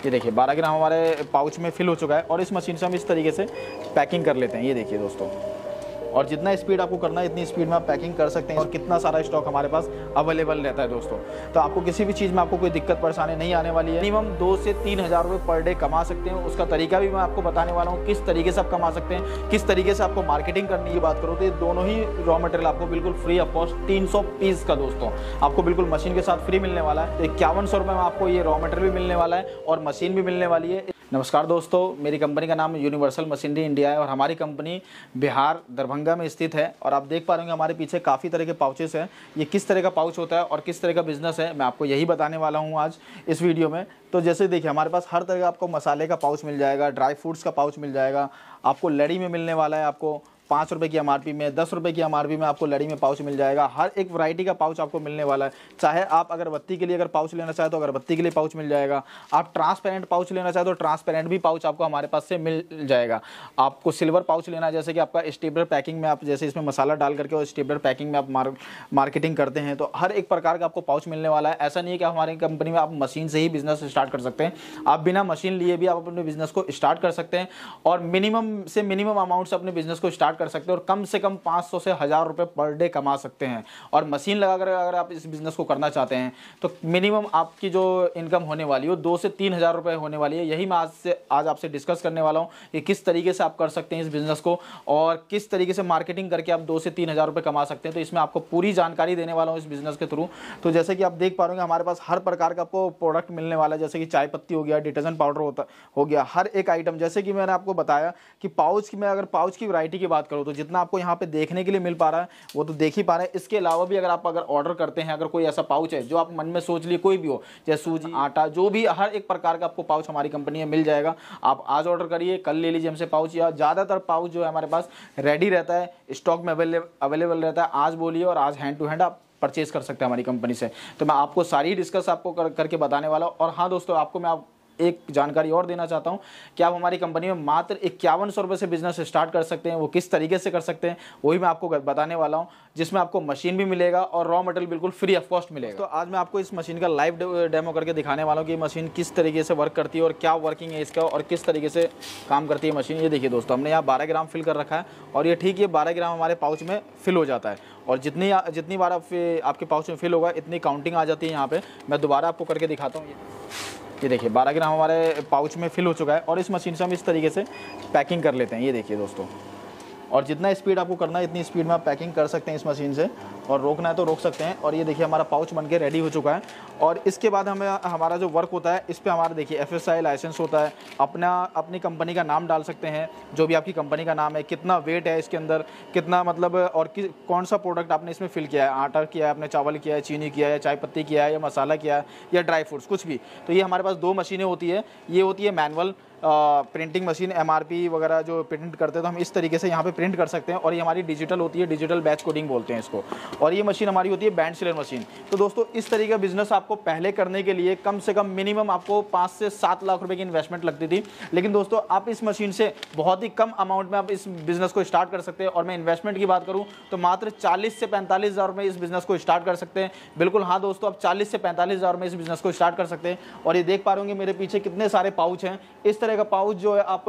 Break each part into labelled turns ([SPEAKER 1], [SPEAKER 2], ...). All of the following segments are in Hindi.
[SPEAKER 1] ये देखिए 12 ग्राम हमारे पाउच में फिल हो चुका है और इस मशीन से हम इस तरीके से पैकिंग कर लेते हैं। ये देखिए दोस्तों, और जितना स्पीड आपको करना है इतनी स्पीड में आप पैकिंग कर सकते हैं और कितना सारा स्टॉक हमारे पास अवेलेबल रहता है दोस्तों। तो आपको किसी भी चीज़ में आपको कोई दिक्कत परेशानी नहीं आने वाली है। मिनिमम 2 से 3 हज़ार रुपये पर डे कमा सकते हैं। उसका तरीका भी मैं आपको बताने वाला हूँ, किस तरीके से आप कमा सकते हैं, किस तरीके से आपको मार्केटिंग करने की बात करूँ तो ये दोनों ही रॉ मटेरियल आपको बिल्कुल फ्री ऑफ कॉस्ट 300 पीस का दोस्तों आपको बिल्कुल मशीन के साथ फ्री मिलने वाला है। तो 5100 रुपये में आपको ये रॉ मटेरियल भी मिलने वाला है और मशीन भी मिलने वाली है। नमस्कार दोस्तों, मेरी कंपनी का नाम यूनिवर्सल मशीनरी इंडिया है और हमारी कंपनी बिहार दरभंगा में स्थित है। और आप देख पा रहे होंगे हमारे पीछे काफ़ी तरह के पाउचेस हैं। ये किस तरह का पाउच होता है और किस तरह का बिजनेस है, मैं आपको यही बताने वाला हूँ आज इस वीडियो में। तो जैसे देखिए हमारे पास हर तरह का आपको मसाले का पाउच मिल जाएगा, ड्राई फ्रूट्स का पाउच मिल जाएगा, आपको लड़ी में मिलने वाला है। आपको 5 रुपये की एमआरपी में, 10 रुपये की एमआरपी में आपको लड़ी में पाउच मिल जाएगा। हर एक वैरायटी का पाउच आपको मिलने वाला है। चाहे आप अगरबत्ती के लिए अगर पाउच लेना चाहे तो अगरबत्ती के लिए पाउच मिल जाएगा। आप ट्रांसपेरेंट पाउच लेना चाहे तो ट्रांसपेरेंट भी पाउच आपको हमारे पास से मिल जाएगा। आपको सिल्वर पाउच लेना है, जैसे कि आपका स्टेबलर पैकिंग में आप जैसे इसमें मसाला डाल करके और स्टेबलर पैकिंग में आप मार्केटिंग करते हैं, तो हर एक प्रकार का आपको पाउच मिलने वाला है। ऐसा नहीं है कि हमारी कंपनी में आप मशीन से ही बिजनेस स्टार्ट कर सकते हैं। आप बिना मशीन लिए भी आप अपने बिजनेस को स्टार्ट कर सकते हैं और मिनिमम से मिनिमम अमाउंट से अपने बिजनेस को स्टार्ट कर सकते हैं और कम से कम 500 से 1000 रुपये पर डे कमा सकते हैं। और मशीन लगाकर अगर आप इस बिजनेस को करना चाहते हैं तो मिनिमम आपकी जो इनकम होने वाली है 2 से 3 हज़ार रुपये होने वाली है। यही मैं आज आपसे डिस्कस करने वाला हूँ कि किस तरीके से आप कर सकते हैं इस बिजनेस को और किस तरीके से मार्केटिंग करके आप 2 से 3 हज़ार रुपये कमा सकते हैं। तो इसमें आपको पूरी जानकारी देने वाला हूँ इस बिजनेस के थ्रू। तो जैसे कि आप देख पा रहे हैं हमारे पास हर प्रकार का आपको प्रोडक्ट मिलने वाला है, जैसे कि चाय पत्ती हो गया, डिटर्जेंट पाउडर हो गया, हर एक आइटम। जैसे कि मैंने आपको बताया कि पाउच में अगर पाउच की वैरायटी की बात करूँ तो जितना आपको यहाँ पे देखने के लिए मिल पा रहा है वो तो देख ही पा रहे हैं। इसके अलावा भी अगर ऑर्डर करते हैं, अगर कोई ऐसा पाउच है जो आप मन में सोच लिए, कोई भी हो, जैसे सूजी, आटा, जो भी, हर एक प्रकार का आपको पाउच हमारी कंपनी में मिल जाएगा। आप आज ऑर्डर करिए, कल ले लीजिए हमसे पाउच, या ज़्यादातर पाउच जो है हमारे पास रेडी रहता है, स्टॉक में अवेलेबल रहता है। आज बोलिए और आज हैंड टू हैंड आप परचेज कर सकते हैं हमारी कंपनी से। तो मैं आपको सारी डिस्कस आपको करके बताने वाला हूँ। और हाँ दोस्तों, आपको मैं एक जानकारी और देना चाहता हूं कि आप हमारी कंपनी में मात्र 5100 रुपये से बिजनेस स्टार्ट कर सकते हैं। वो किस तरीके से कर सकते हैं वही मैं आपको बताने वाला हूं, जिसमें आपको मशीन भी मिलेगा और रॉ मटेरियल बिल्कुल फ्री ऑफ कॉस्ट मिलेगा। तो आज मैं आपको इस मशीन का लाइव डेमो करके दिखाने वाला हूं कि मशीन किस तरीके से वर्क करती है और क्या वर्किंग है इसका और किस तरीके से काम करती है मशीन। ये देखिए दोस्तों, हमने यहाँ 12 ग्राम फिल कर रखा है और ये ठीक, ये 12 ग्राम हमारे पाउच में फिल हो जाता है और जितनी बार आपके पाउच में फिल होगा इतनी काउंटिंग आ जाती है। यहाँ पे मैं दोबारा आपको करके दिखाता हूँ। ये देखिए 12 ग्राम हमारे पाउच में फिल हो चुका है और इस मशीन से हम इस तरीके से पैकिंग कर लेते हैं। ये देखिए दोस्तों, और जितना स्पीड आपको करना है इतनी स्पीड में आप पैकिंग कर सकते हैं इस मशीन से, और रोकना है तो रोक सकते हैं। और ये देखिए हमारा पाउच बनके रेडी हो चुका है। और इसके बाद हमारा जो वर्क होता है इस पे हमारा देखिए FSI लाइसेंस होता है। अपनी कंपनी का नाम डाल सकते हैं, जो भी आपकी कंपनी का नाम है, कितना वेट है इसके अंदर, कितना मतलब, और कौन सा प्रोडक्ट आपने इसमें फिल किया है, आटा किया है आपने, चावल किया है, चीनी किया है, चाय पत्ती किया है, या मसाला किया है, या ड्राई फ्रूट्स, कुछ भी। तो ये हमारे पास 2 मशीनें होती है। ये होती है मैनुअल प्रिंटिंग मशीन, MRP वगैरह जो प्रिंट करते हैं तो हम इस तरीके से यहाँ पे प्रिंट कर सकते हैं। और ये हमारी डिजिटल होती है, डिजिटल बैच कोडिंग बोलते हैं इसको। और ये मशीन हमारी होती है बैंड सीलर मशीन। तो दोस्तों, इस तरीके का बिजनेस आपको पहले करने के लिए कम से कम मिनिमम आपको 5 से 7 लाख रुपए की इन्वेस्टमेंट लगती थी। लेकिन दोस्तों, आप इस मशीन से बहुत ही कम अमाउंट में आप इस बिजनेस को स्टार्ट कर सकते हैं। और मैं इन्वेस्टमेंट की बात करूँ तो मात्र 40 से 45 हज़ार रुपये इस बिजनेस को स्टार्ट कर सकते हैं। बिल्कुल हाँ दोस्तों, आप 40 से 45 हज़ार में इस बिजनेस को स्टार्ट कर सकते हैं। और ये देख पा रहे होंगे मेरे पीछे कितने सारे पाउच हैं। इस तरह का पाउच जो है आप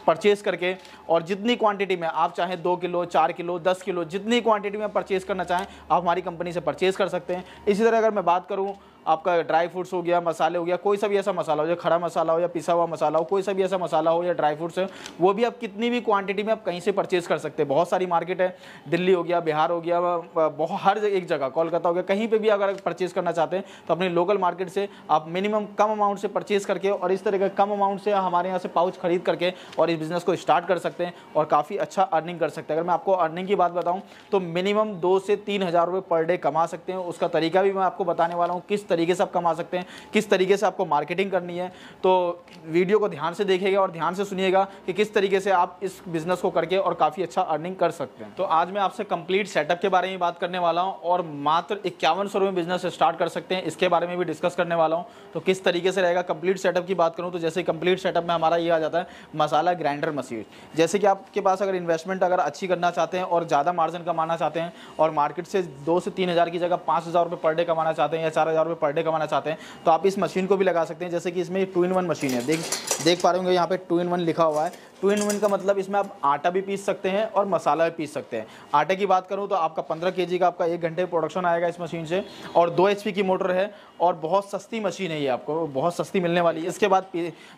[SPEAKER 1] परचेज करके, और जितनी क्वांटिटी में आप चाहें 2 किलो, 4 किलो, 10 किलो, जितनी क्वांटिटी में परचेज करना चाहें आप हमारी कंपनी से परचेज कर सकते हैं। इसी तरह अगर मैं बात करूं, आपका ड्राई फ्रूट्स हो गया, मसाले हो गया, कोई सा भी ऐसा मसाला हो, जो खड़ा मसाला हो या पिसा हुआ मसाला हो, कोई सा भी ऐसा मसाला हो या ड्राई फ्रूट्स है, वो भी आप कितनी भी क्वांटिटी में आप कहीं से परचेज कर सकते हैं। बहुत सारी मार्केट है, दिल्ली हो गया, बिहार हो गया, बहुत हर एक जगह, कोलकाता हो गया, कहीं पे भी अगर परचेज करना चाहते हैं तो अपनी लोकल मार्केट से आप मिनिमम कम अमाउंट से परचेज करके और इस तरह का कम अमाउंट से हमारे यहाँ से पाउच खरीद करके और इस बिजनेस को स्टार्ट कर सकते हैं और काफ़ी अच्छा अर्निंग कर सकते हैं। अगर मैं आपको अर्निंग की बात बताऊँ तो मिनिमम 2 से 3 हज़ार रुपये पर डे कमा सकते हैं। उसका तरीका भी मैं आपको बताने वाला हूँ, किस तरीके से आप कमा सकते हैं, किस तरीके से आपको मार्केटिंग करनी है। तो वीडियो को ध्यान से देखिएगा और ध्यान से सुनिएगा कि किस तरीके से आप इस बिजनेस को करके और काफ़ी अच्छा अर्निंग कर सकते हैं। तो आज मैं आपसे कंप्लीट सेटअप के बारे में बात करने वाला हूं और मात्र 5100 रुपये में बिजनेस स्टार्ट कर सकते हैं, इसके बारे में भी डिस्कस करने वाला हूं। तो किस तरीके से रहेगा कंप्लीट सेटअप की बात करूं तो जैसे कंप्लीट सेटअप में हमारा ये आ जाता है मसाला ग्राइंडर मशीन। जैसे कि आपके पास अगर इन्वेस्टमेंट अगर अच्छी करना चाहते हैं और ज़्यादा मार्जिन कमाना चाहते हैं और मार्केट से 2 से 3 हज़ार की जगह 5 हज़ार रुपये पर डे कमाना चाहते हैं या 4 हज़ार रुपये पर डे कमाना चाहते हैं तो आप इस मशीन को भी लगा सकते हैं। जैसे कि इसमें 2-in-1 मशीन है, देख पा रहे होंगे यहाँ पे 2-in-1 लिखा हुआ है। 2-in-1 का मतलब इसमें आप आटा भी पीस सकते हैं और मसाला भी पीस सकते हैं। आटे की बात करूँ तो आपका 15 kg का आपका 1 घंटे प्रोडक्शन आएगा इस मशीन से, और 2 HP की मोटर है और बहुत सस्ती मशीन है ये, आपको बहुत सस्ती मिलने वाली है। इसके बाद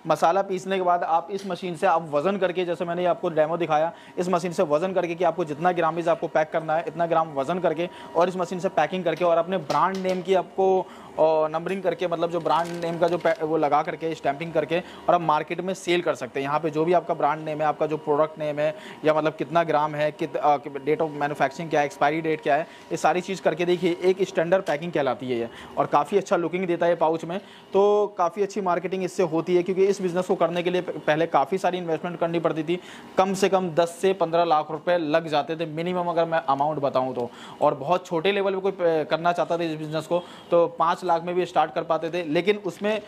[SPEAKER 1] मसाला पीसने के बाद आप इस मशीन से आप वज़न करके, जैसे मैंने आपको डेमो दिखाया, इस मशीन से वज़न करके कि आपको जितना ग्रामेज आपको पैक करना है इतना ग्राम वज़न करके, और इस मशीन से पैकिंग करके और अपने ब्रांड नेम की आपको नंबरिंग करके, मतलब जो ब्रांड नेम का जो वो लगा करके स्टैंपिंग करके, और आप मार्केट में सेल कर सकते हैं। यहाँ पे जो भी आपका ब्रांड नेम है, आपका जो प्रोडक्ट नेम है, या मतलब कितना ग्राम है, डेट ऑफ मैन्युफैक्चरिंग क्या है, एक्सपायरी डेट क्या है, ये सारी चीज़ करके देखिए। एक स्टैंडर्ड पैकिंग कहलाती है ये, और काफ़ी अच्छा लुकिंग देता है पाउच में। तो काफ़ी अच्छी मार्केटिंग इससे होती है, क्योंकि इस बिज़नेस को करने के लिए पहले काफ़ी सारी इन्वेस्टमेंट करनी पड़ती थी। कम से कम 10 से 15 लाख रुपए लग जाते थे मिनिमम, अगर मैं अमाउंट बताऊँ तो। और बहुत छोटे लेवल पर कोई करना चाहता था इस बिज़नेस को तो 5 लाख में भी स्टार्ट पाते थे, लेकिन उसमें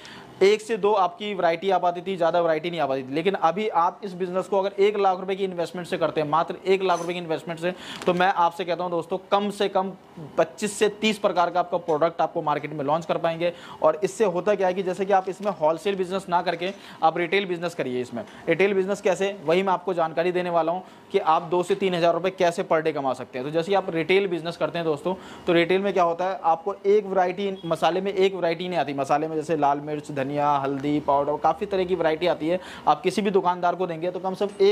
[SPEAKER 1] 1 से 2 आपकी वैरायटी आ पाती थी, ज़्यादा वैरायटी नहीं आ पाती थी। लेकिन अभी आप इस बिज़नेस को अगर 1 लाख रुपए की इन्वेस्टमेंट से करते हैं, मात्र 1 लाख रुपए की इन्वेस्टमेंट से, तो मैं आपसे कहता हूं दोस्तों, कम से कम 25 से 30 प्रकार का आपका प्रोडक्ट आपको मार्केट में लॉन्च कर पाएंगे। और इससे होता क्या है कि जैसे कि आप इसमें होलसेल बिजनेस ना करके आप रिटेल बिजनेस करिए। इसमें रिटेल बिजनेस कैसे, वही मैं आपको जानकारी देने वाला हूँ कि आप 2 से 3 हज़ार रुपये कैसे पर डे कमा सकते हैं। तो जैसे आप रिटेल बिजनेस करते हैं दोस्तों, तो रिटेल में क्या होता है, आपको एक वैरायटी मसाले में एक वैरायटी नहीं आती। मसाले में जैसे लाल मिर्च, धनिया, हल्दी पाउडर, काफ़ी तरह की वैरायटी आती है। आप किसी भी दुकानदार को देंगे तो कम से कम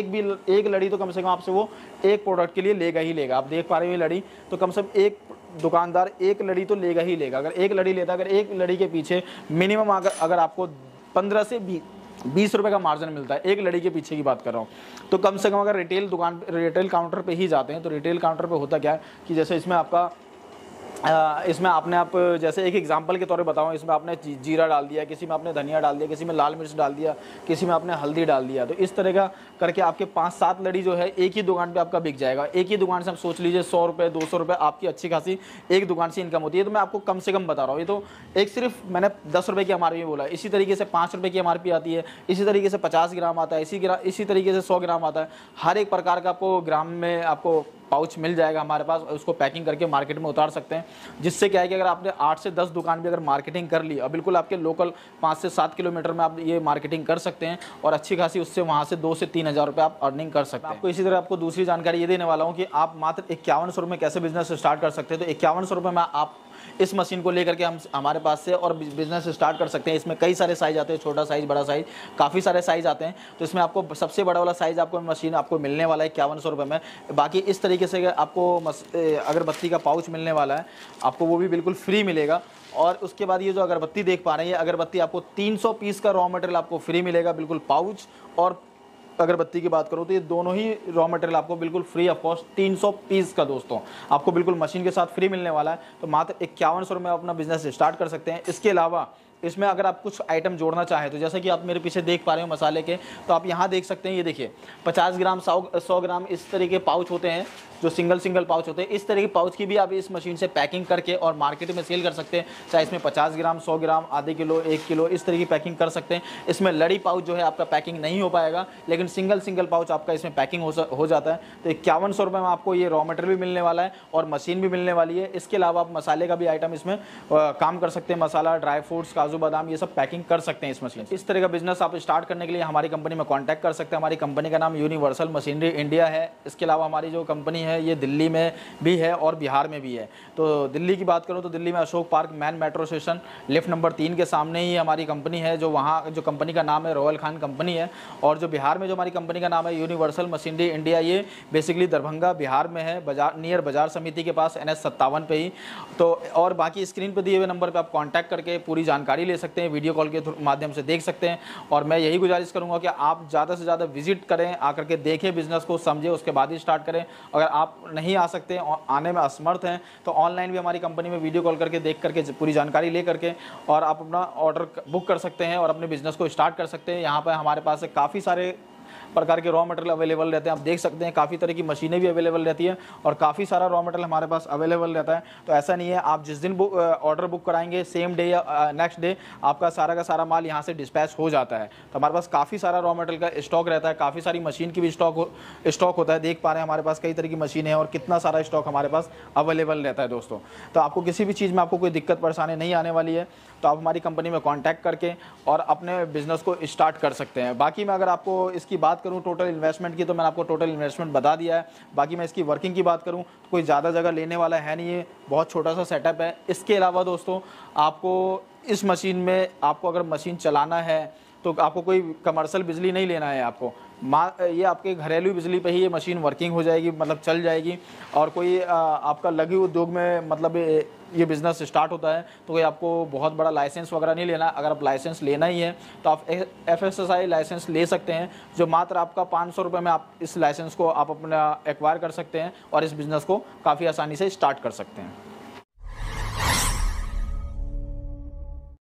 [SPEAKER 1] एक लड़ी तो कम से कम आपसे वो एक प्रोडक्ट के लिए लेगा ही लेगा। आप देख पा रहे हो ये लड़ी, तो कम से कम एक दुकानदार एक लड़ी तो लेगा ही लेगा। अगर एक लड़ी लेता, अगर एक लड़ी के पीछे मिनिमम अगर आपको 15 से 20 रुपये का मार्जिन मिलता है, एक लड़ी के पीछे की बात कर रहा हूँ, तो कम से कम अगर रिटेल काउंटर पे ही जाते हैं तो रिटेल काउंटर पे होता क्या है कि जैसे इसमें आपका इसमें आपने आप जैसे एक एग्जांपल के तौर पे बताऊं, इसमें आपने जीरा डाल दिया, किसी में आपने धनिया डाल दिया, किसी में लाल मिर्च डाल दिया, किसी में आपने हल्दी डाल दिया। तो इस तरह का करके आपके 5-7 लड़ी जो है एक ही दुकान पे आपका बिक जाएगा। एक ही दुकान से आप सोच लीजिए 100 रुपये 200 रुपये आपकी अच्छी खासी एक दुकान से इनकम होती है। तो मैं आपको कम से कम बता रहा हूँ, ये तो एक सिर्फ मैंने 10 रुपये की MRP बोला, इसी तरीके से 5 रुपये की MRP आती है, इसी तरीके से 50 ग्राम आता है, इसी तरीके से 100 ग्राम आता है। हर एक प्रकार का आपको ग्राम में आपको पाउच मिल जाएगा हमारे पास, उसको पैकिंग करके मार्केट में उतार सकते हैं। जिससे क्या है कि अगर आपने 8 से 10 दुकान भी अगर मार्केटिंग कर ली, और बिल्कुल आपके लोकल 5 से 7 किलोमीटर में आप ये मार्केटिंग कर सकते हैं, और अच्छी खासी उससे वहाँ से 2 से 3 हज़ार रुपये आप अर्निंग कर सकते हैं। आपको इसी तरह आपको दूसरी जानकारी ये देने वाला हूँ कि आप मात्र 5100 रुपये में कैसे बिजनेस स्टार्ट कर सकते हैं। तो 5100 रुपये में आप इस मशीन को लेकर के हम हमारे पास से और बिजनेस स्टार्ट कर सकते हैं। इसमें कई सारे साइज आते हैं, छोटा साइज, बड़ा साइज, काफ़ी सारे साइज आते हैं। तो इसमें आपको सबसे बड़ा वाला साइज आपको मशीन आपको मिलने वाला है 5100 रुपये में। बाकी इस तरीके से आपको अगरबत्ती का पाउच मिलने वाला है आपको, वो भी बिल्कुल फ्री मिलेगा। और उसके बाद ये जो अगरबत्ती देख पा रहे हैं, ये अगरबत्ती आपको 300 पीस का रॉ मटेरियल आपको फ्री मिलेगा, बिल्कुल पाउच और अगरबत्ती की बात करूँ तो ये दोनों ही रॉ मटेरियल आपको बिल्कुल फ्री ऑफ कॉस्ट 300 पीस का दोस्तों आपको बिल्कुल मशीन के साथ फ्री मिलने वाला है। तो मात्र 5100 रुपये में अपना बिजनेस स्टार्ट कर सकते हैं। इसके अलावा इसमें अगर आप कुछ आइटम जोड़ना चाहें तो जैसे कि आप मेरे पीछे देख पा रहे हो मसाले के, तो आप यहाँ देख सकते हैं, ये देखिए 50 ग्राम 100 ग्राम इस तरह के पाउच होते हैं जो सिंगल पाउच होते हैं। इस तरह के पाउच की भी आप इस मशीन से पैकिंग करके और मार्केट में सेल कर सकते हैं। चाहे इसमें 50 ग्राम 100 ग्राम आधे किलो 1 किलो इस तरह की पैकिंग कर सकते हैं। इसमें लड़ी पाउच जो है आपका पैकिंग नहीं हो पाएगा, लेकिन सिंगल पाउच आपका इसमें पैकिंग हो जाता है। तो 5100 रुपये में आपको ये रॉ मटेरियल भी मिलने वाला है और मशीन भी मिलने वाली है। इसके अलावा आप मसाले का भी आइटम इसमें काम कर सकते हैं, मसाला, ड्राई फ्रूट्स, काजू बादाम, ये सब पैकिंग कर सकते हैं इस मशीन। इस तरह का बिजनेस आप स्टार्ट करने के लिए हमारी कंपनी में कॉन्टैक्ट कर सकते हैं। हमारी कंपनी का नाम यूनिवर्सल मशीनरी इंडिया है। इसके अलावा हमारी जो कंपनी है ये दिल्ली में भी है और बिहार में भी है। तो दिल्ली की बात करूं तो दिल्ली में Ashok park man metro station lift number 3 के सामने ही हमारी कंपनी है, जो वहाँ जो कंपनी का नाम है रॉयल खान कंपनी है। और जो बिहार में जो हमारी कंपनी का नाम है यूनिवर्सल मशीनरी इंडिया, ये बेसिकली दरभंगा बिहार में है, नियर बाजार समिति के पास NH 57 पे ही। तो और बाकी स्क्रीन पर दिए हुए नंबर पर आप कॉन्टैक्ट करके पूरी जानकारी ले सकते हैं, वीडियो कॉल के माध्यम से देख सकते हैं। और मैं यही गुजारिश करूँगा कि आप ज़्यादा से ज़्यादा विजिट करें, आकर के देखें, बिजनेस को समझें, उसके बाद ही स्टार्ट करें। अगर आप नहीं आ सकते, आने में असमर्थ हैं, तो ऑनलाइन भी हमारी कंपनी में वीडियो कॉल करके देख करके पूरी जानकारी ले करके और आप अपना ऑर्डर बुक कर सकते हैं और अपने बिजनेस को स्टार्ट कर सकते हैं। यहाँ पर हमारे पास काफ़ी सारे प्रकार के रॉ मटेरियल अवेलेबल रहते हैं। आप देख सकते हैं काफ़ी तरह की मशीनें भी अवेलेबल रहती है और काफ़ी सारा रॉ मटेरियल हमारे पास अवेलेबल रहता है। तो ऐसा नहीं है, आप जिस दिन ऑर्डर बुक कराएंगे सेम डे या नेक्स्ट डे आपका सारा का सारा माल यहाँ से डिस्पैच हो जाता है। तो हमारे पास काफ़ी सारा रॉ मटेरियल का स्टॉक रहता है, काफ़ी सारी मशीन की भी स्टॉक होता है। देख पा रहे हैं हमारे पास कई तरह की मशीन है और कितना सारा स्टॉक हमारे पास अवेलेबल रहता है दोस्तों। तो आपको किसी भी चीज़ में आपको कोई दिक्कत परेशानी नहीं आने वाली है। तो आप हमारी कंपनी में कांटेक्ट करके और अपने बिजनेस को स्टार्ट कर सकते हैं। बाकी मैं अगर आपको इसकी बात करूं टोटल इन्वेस्टमेंट की, तो मैंने आपको टोटल इन्वेस्टमेंट बता दिया है। बाकी मैं इसकी वर्किंग की बात करूं तो कोई ज़्यादा जगह लेने वाला है नहीं है, बहुत छोटा सा सेटअप है। इसके अलावा दोस्तों आपको इस मशीन में आपको अगर मशीन चलाना है तो आपको कोई कमर्शियल बिजली नहीं लेना है। आपको ये आपके घरेलू बिजली पे ही ये मशीन वर्किंग हो जाएगी, मतलब चल जाएगी। और कोई आपका लघु उद्योग में मतलब ये बिज़नेस स्टार्ट होता है तो कोई आपको बहुत बड़ा लाइसेंस वगैरह नहीं लेना। अगर आप लाइसेंस लेना ही है तो आप FSSAI लाइसेंस ले सकते हैं, जो मात्र आपका 500 रुपये में आप इस लाइसेंस को आप अपना एक्वायर कर सकते हैं और इस बिज़नेस को काफ़ी आसानी से स्टार्ट कर सकते हैं।